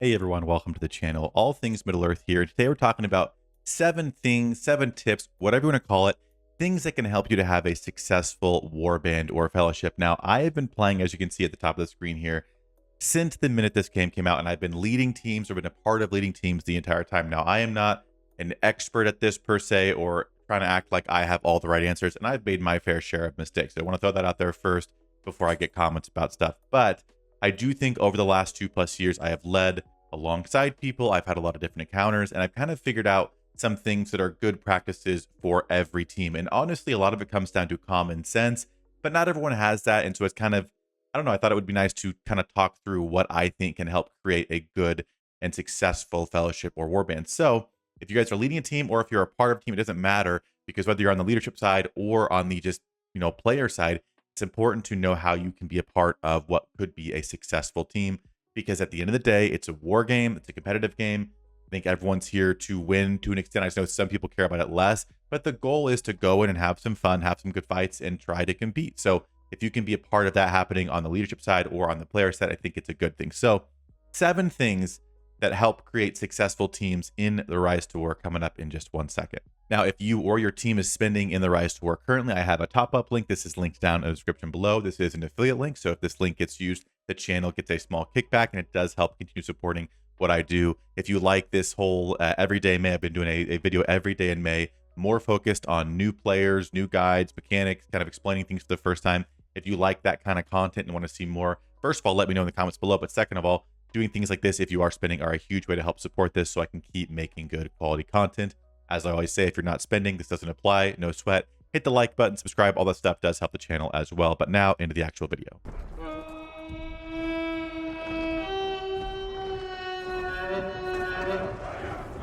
Hey everyone, welcome to the channel. All things Middle Earth here. Today we're talking about 7 things, 7 tips, whatever you want to call it, things that can help you to have a successful warband or fellowship. Now, I have been playing, as you can see at the top of the screen here, since the minute this game came out, and I've been leading teams or been a part of leading teams the entire time. Now, I am not an expert at this per se or trying to act like I have all the right answers, and I've made my fair share of mistakes. So I want to throw that out there first before I get comments about stuff. But I do think over the last 2+ years, I have led alongside people. I've had a lot of different encounters, and I've kind of figured out some things that are good practices for every team. And honestly, a lot of it comes down to common sense, but not everyone has that. And so it's kind of, I don't know, I thought it would be nice to kind of talk through what I think can help create a good and successful fellowship or warband. So if you guys are leading a team or if you're a part of a team, it doesn't matter because whether you're on the leadership side or on the just, player side, it's important to know how you can be a part of what could be a successful team because at the end of the day, it's a war game. It's a competitive game. I think everyone's here to win to an extent. I know some people care about it less, but the goal is to go in and have some fun, have some good fights, and try to compete. So if you can be a part of that happening on the leadership side or on the player side, I think it's a good thing. So 7 things that help create successful teams in the Rise to War coming up in just 1 second. Now, if you or your team is spending in the Rise to War currently, I have a top-up link. This is linked down in the description below. This is an affiliate link, so if this link gets used, the channel gets a small kickback, and it does help continue supporting what I do. If you like this whole everyday May, I've been doing a video every day in May, more focused on new players, new guides, mechanics, kind of explaining things for the first time. If you like that kind of content and want to see more, first of all, let me know in the comments below. But second of all, doing things like this, if you are spending, are a huge way to help support this so I can keep making good quality content. As I always say, if you're not spending, this doesn't apply, no sweat. Hit the like button, subscribe, all that stuff does help the channel as well. But now into the actual video.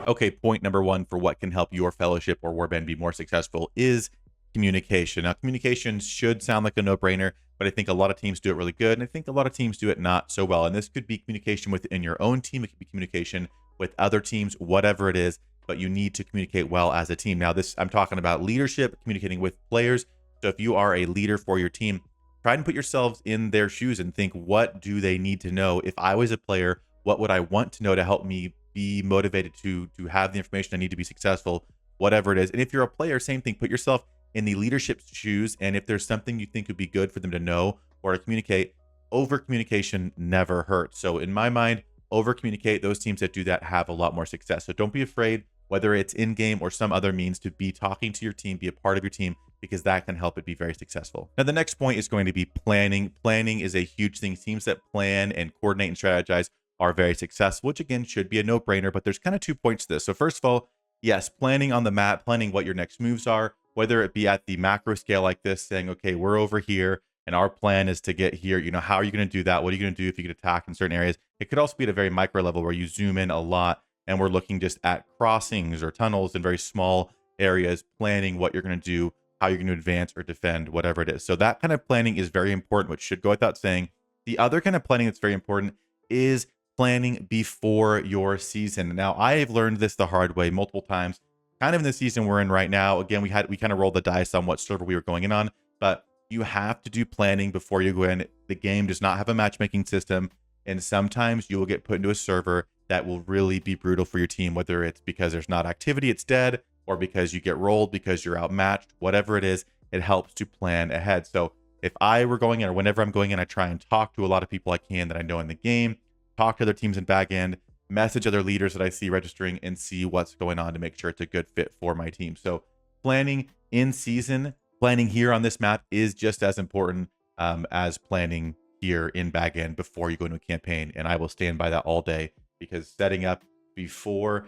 Okay, point number 1 for what can help your fellowship or warband be more successful is communication. Now, communication should sound like a no-brainer, but I think a lot of teams do it really good, and I think a lot of teams do it not so well. And this could be communication within your own team, it could be communication with other teams, whatever it is, but you need to communicate well as a team. Now, this I'm talking about leadership, communicating with players. So if you are a leader for your team, try and put yourselves in their shoes and think, what do they need to know? If I was a player, what would I want to know to help me be motivated to have the information I need to be successful, whatever it is. And if you're a player, same thing, put yourself in the leadership's shoes. And if there's something you think would be good for them to know or to communicate, over communication never hurts. So in my mind, over communicate. Those teams that do that have a lot more success. So don't be afraid, whether it's in game or some other means, to be talking to your team, be a part of your team, because that can help it be very successful. Now, the next point is going to be planning. Planning is a huge thing. Teams that plan and coordinate and strategize are very successful, which again should be a no-brainer, but there's kind of 2 points to this. So first of all, yes, planning on the map, planning what your next moves are, whether it be at the macro scale like this, saying, okay, we're over here and our plan is to get here. How are you going to do that? What are you going to do if you get attacked in certain areas? It could also be at a very micro level where you zoom in a lot and we're looking just at crossings or tunnels in very small areas, planning what you're going to do, how you're going to advance or defend, whatever it is. So that kind of planning is very important, which should go without saying. The other kind of planning that's very important is planning before your season. Now, I've learned this the hard way multiple times, kind of in the season we're in right now. Again, we kind of rolled the dice on what server we were going in on, but you have to do planning before you go in. The game does not have a matchmaking system, and sometimes you will get put into a server that will really be brutal for your team, whether it's because there's not activity, it's dead, or because you get rolled because you're outmatched, whatever it is, it helps to plan ahead. So if I were going in or whenever I'm going in, I try and talk to a lot of people I can that I know in the game, talk to other teams in back end, message other leaders that I see registering, and see what's going on to make sure it's a good fit for my team. So planning in season, planning here on this map is just as important as planning here in back end before you go into a campaign. And I will stand by that all day, because setting up before,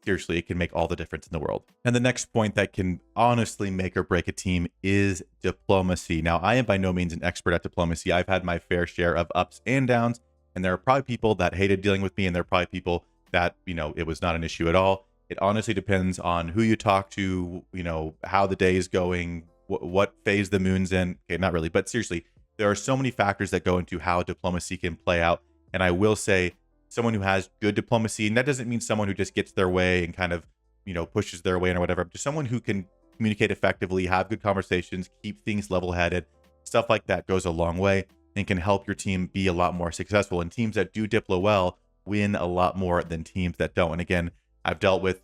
seriously, it can make all the difference in the world. And the next point that can honestly make or break a team is diplomacy. Now, I am by no means an expert at diplomacy. I've had my fair share of ups and downs. And there are probably people that hated dealing with me, and there are probably people that, it was not an issue at all. It honestly depends on who you talk to, how the day is going, what phase the moon's in. Okay, not really, but seriously, there are so many factors that go into how diplomacy can play out. And I will say, someone who has good diplomacy, and that doesn't mean someone who just gets their way and kind of, pushes their way in or whatever, just someone who can communicate effectively, have good conversations, keep things level-headed, stuff like that goes a long way and can help your team be a lot more successful. And teams that do Diplo well win a lot more than teams that don't. And again, I've dealt with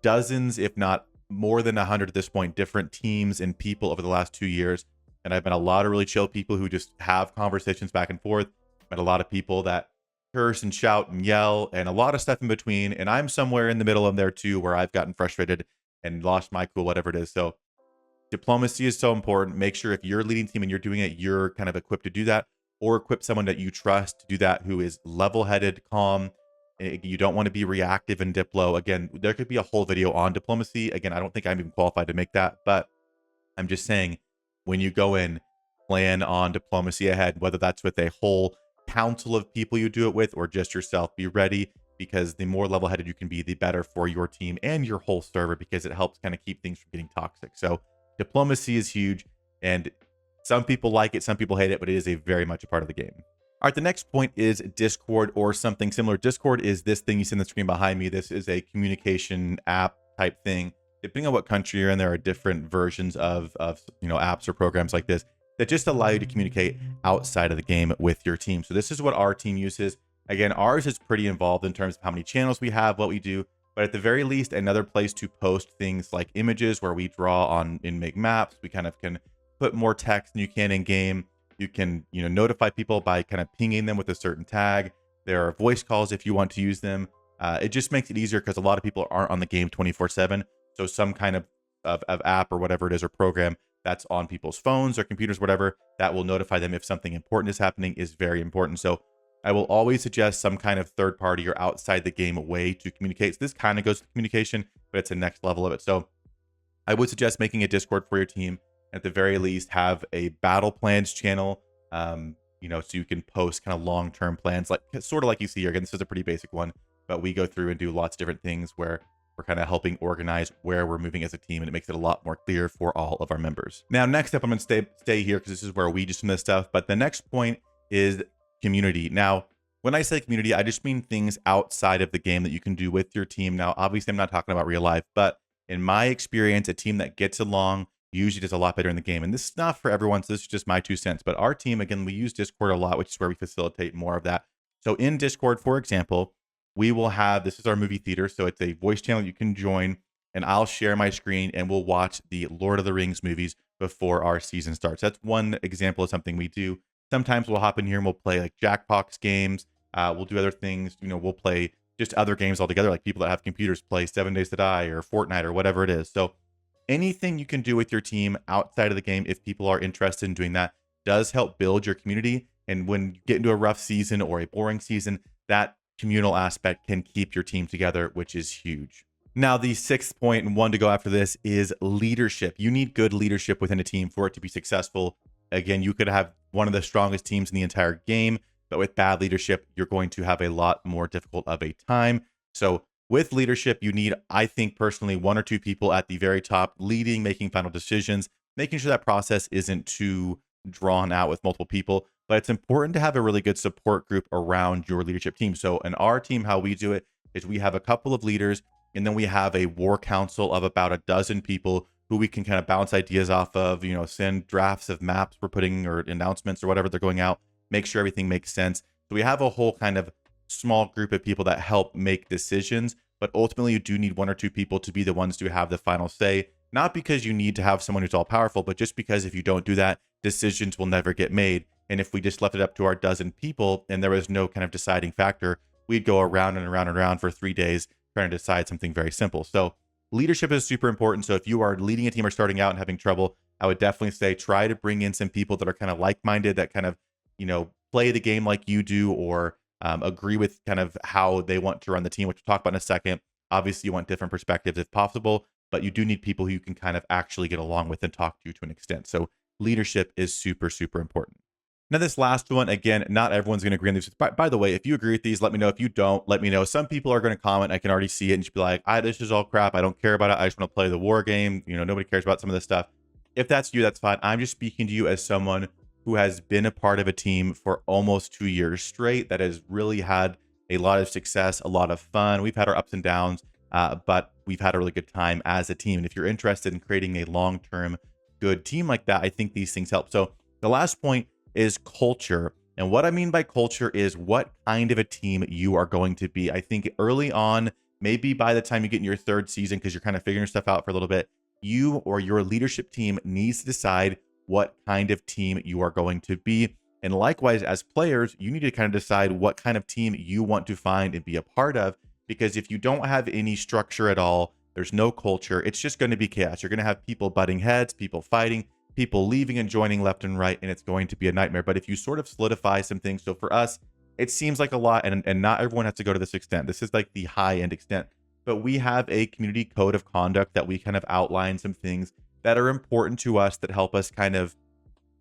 dozens, if not more than 100 at this point, different teams and people over the last 2 years. And I've met a lot of really chill people who just have conversations back and forth. Met a lot of people that curse and shout and yell and a lot of stuff in between. And I'm somewhere in the middle of there too, where I've gotten frustrated and lost my cool, whatever it is. So diplomacy is so important. Make sure if you're leading team and you're doing it, you're kind of equipped to do that, or equip someone that you trust to do that who is level-headed, calm. You don't want to be reactive and diplo. Again, there could be a whole video on diplomacy. Again, I don't think I'm even qualified to make that, but I'm just saying when you go in, plan on diplomacy ahead, whether that's with a whole council of people you do it with or just yourself. Be ready, because the more level-headed you can be, the better for your team and your whole server, because it helps kind of keep things from getting toxic. So diplomacy is huge, and some people like it, some people hate it, but it is a very much a part of the game. All right, the next point is Discord or something similar. Discord is this thing you see on the screen behind me. This is a communication app type thing. Depending on what country you're in, there are different versions of apps or programs like this that just allow you to communicate outside of the game with your team. So this is what our team uses. Again, ours is pretty involved in terms of how many channels we have, what we do, but at the very least, another place to post things like images where we draw on and make maps. We kind of can put more text than you can in game. You can, notify people by kind of pinging them with a certain tag. There are voice calls if you want to use them. It just makes it easier because a lot of people aren't on the game 24/7. So some kind of app or whatever it is or program that's on people's phones or computers, whatever, that will notify them if something important is happening is very important. So I will always suggest some kind of third party or outside the game way to communicate. So this kind of goes to communication, but it's a next level of it. So I would suggest making a Discord for your team. At the very least, have a battle plans channel, so you can post kind of long-term plans, like sort of like you see here. Again, this is a pretty basic one, but we go through and do lots of different things where we're kind of helping organize where we're moving as a team, and it makes it a lot more clear for all of our members. Now, next up, I'm going to stay here because this is where we do some of this stuff. But the next point is community. Now, when I say community, I just mean things outside of the game that you can do with your team. Now, obviously, I'm not talking about real life, but in my experience, a team that gets along usually does a lot better in the game. And this is not for everyone, so this is just my 2 cents. But our team, again, we use Discord a lot, which is where we facilitate more of that. So in Discord, for example, we will have, this is our movie theater, so it's a voice channel you can join, and I'll share my screen and we'll watch the Lord of the Rings movies before our season starts. That's one example of something we do. Sometimes we'll hop in here and we'll play like Jackbox games. We'll do other things. We'll play just other games altogether, like people that have computers play 7 Days to Die or Fortnite or whatever it is. So anything you can do with your team outside of the game, if people are interested in doing that, does help build your community. And when you get into a rough season or a boring season, that communal aspect can keep your team together, which is huge. Now, the 6th point and one to go after this is leadership. You need good leadership within a team for it to be successful. Again, you could have one of the strongest teams in the entire game, but with bad leadership, you're going to have a lot more difficult of a time. So with leadership, you need, I think personally, 1 or 2 people at the very top leading, making final decisions, making sure that process isn't too drawn out with multiple people. But it's important to have a really good support group around your leadership team. So in our team, how we do it is we have a couple of leaders, and then we have a war council of about a dozen people who we can kind of bounce ideas off of, send drafts of maps we're putting or announcements or whatever they're going out, make sure everything makes sense. So we have a whole kind of small group of people that help make decisions, but ultimately you do need 1 or 2 people to be the ones to have the final say, not because you need to have someone who's all powerful, but just because if you don't do that, decisions will never get made. And if we just left it up to our dozen people and there was no kind of deciding factor, we'd go around and around and around for 3 days trying to decide something very simple. So leadership is super important. So if you are leading a team or starting out and having trouble, I would definitely say try to bring in some people that are kind of like-minded, that kind of, play the game like you do, or agree with kind of how they want to run the team, which we'll talk about in a second. Obviously, you want different perspectives if possible, but you do need people who you can kind of actually get along with and talk to an extent. So leadership is super, super important. Now, this last one, again, not everyone's going to agree on these. By the way, if you agree with these, let me know. If you don't, let me know. Some people are going to comment. I can already see it and just be like, this is all crap. I don't care about it. I just want to play the war game. Nobody cares about some of this stuff. If that's you, that's fine. I'm just speaking to you as someone who has been a part of a team for almost 2 years straight that has really had a lot of success, a lot of fun. We've had our ups and downs, but we've had a really good time as a team. And if you're interested in creating a long-term good team like that, I think these things help. So the last point is culture. And what I mean by culture is what kind of a team you are going to be. I think early on, maybe by the time you get in your third season, because you're kind of figuring stuff out for a little bit, you or your leadership team needs to decide what kind of team you are going to be. And likewise, as players, you need to kind of decide what kind of team you want to find and be a part of. Because if you don't have any structure at all, there's no culture, it's just going to be chaos. You're going to have people butting heads, people fighting, people leaving and joining left and right, and it's going to be a nightmare. But if you sort of solidify some things, so for us, it seems like a lot, and not everyone has to go to this extent. This is like the high end extent, but we have a community code of conduct that we kind of outline some things that are important to us that help us kind of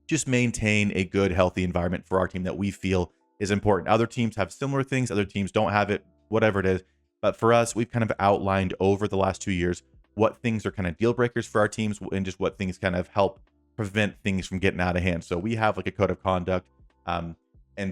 just maintain a good, healthy environment for our team that we feel is important. Other teams have similar things, other teams don't have it, whatever it is. But for us, we've kind of outlined over the last 2 years what things are kind of deal breakers for our teams and just what things kind of help prevent things from getting out of hand. So we have like a code of conduct, and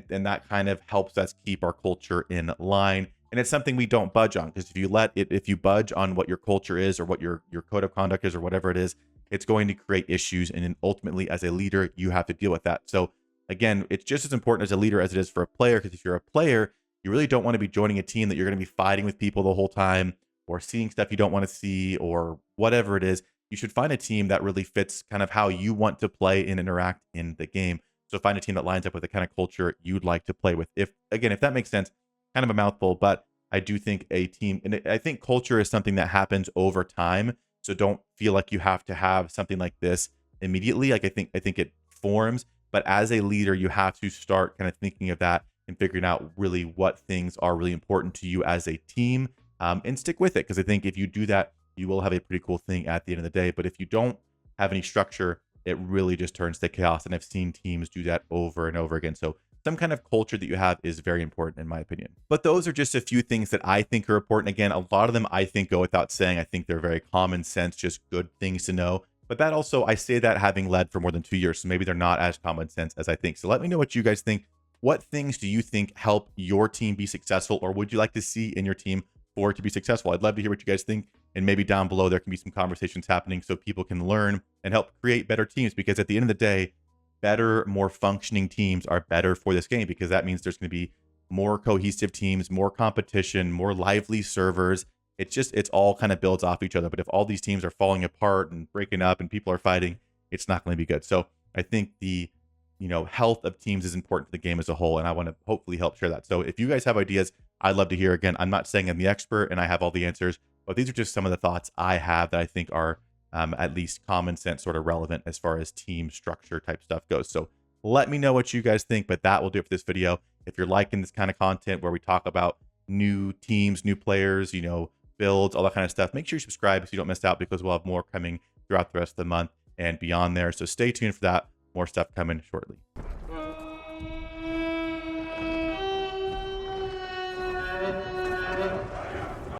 that kind of helps us keep our culture in line. And it's something we don't budge on, because if you budge on what your culture is or what your code of conduct is or whatever it is, it's going to create issues. And then ultimately, as a leader, you have to deal with that. So again, it's just as important as a leader as it is for a player, because if you're a player, you really don't want to be joining a team that you're going to be fighting with people the whole time or seeing stuff you don't want to see or whatever it is. You should find a team that really fits kind of how you want to play and interact in the game. So find a team that lines up with the kind of culture you'd like to play with. If that makes sense, kind of a mouthful, but I do think a team, and I think culture is something that happens over time. So don't feel like you have to have something like this immediately. Like I think it forms, but as a leader, you have to start kind of thinking of that and figuring out really what things are really important to you as a team, and stick with it. Because I think if you do that, you will have a pretty cool thing at the end of the day. But if you don't have any structure, it really just turns to chaos. And I've seen teams do that over and over again. So some kind of culture that you have is very important in my opinion. But those are just a few things that I think are important. Again, a lot of them I think go without saying. I think they're very common sense, just good things to know. But that also, I say that having led for more than 2 years, so maybe they're not as common sense as I think. So let me know what you guys think. What things do you think help your team be successful, or would you like to see in your team for it to be successful? I'd love to hear what you guys think. And maybe down below, there can be some conversations happening so people can learn and help create better teams. Because at the end of the day, better, more functioning teams are better for this game, because that means there's going to be more cohesive teams, more competition, more lively servers. It's all kind of builds off each other. But if all these teams are falling apart and breaking up and people are fighting, it's not going to be good. So I think the health of teams is important for the game as a whole, and I want to hopefully help share that. So if you guys have ideas, I'd love to hear. Again, I'm not saying I'm the expert and I have all the answers, but these are just some of the thoughts I have that I think are at least common sense, sort of relevant as far as team structure type stuff goes. So let me know what you guys think, but that will do it for this video. If you're liking this kind of content where we talk about new teams, new players, builds, all that kind of stuff, make sure you subscribe so you don't miss out, because we'll have more coming throughout the rest of the month and beyond there. So stay tuned for that. More stuff coming shortly.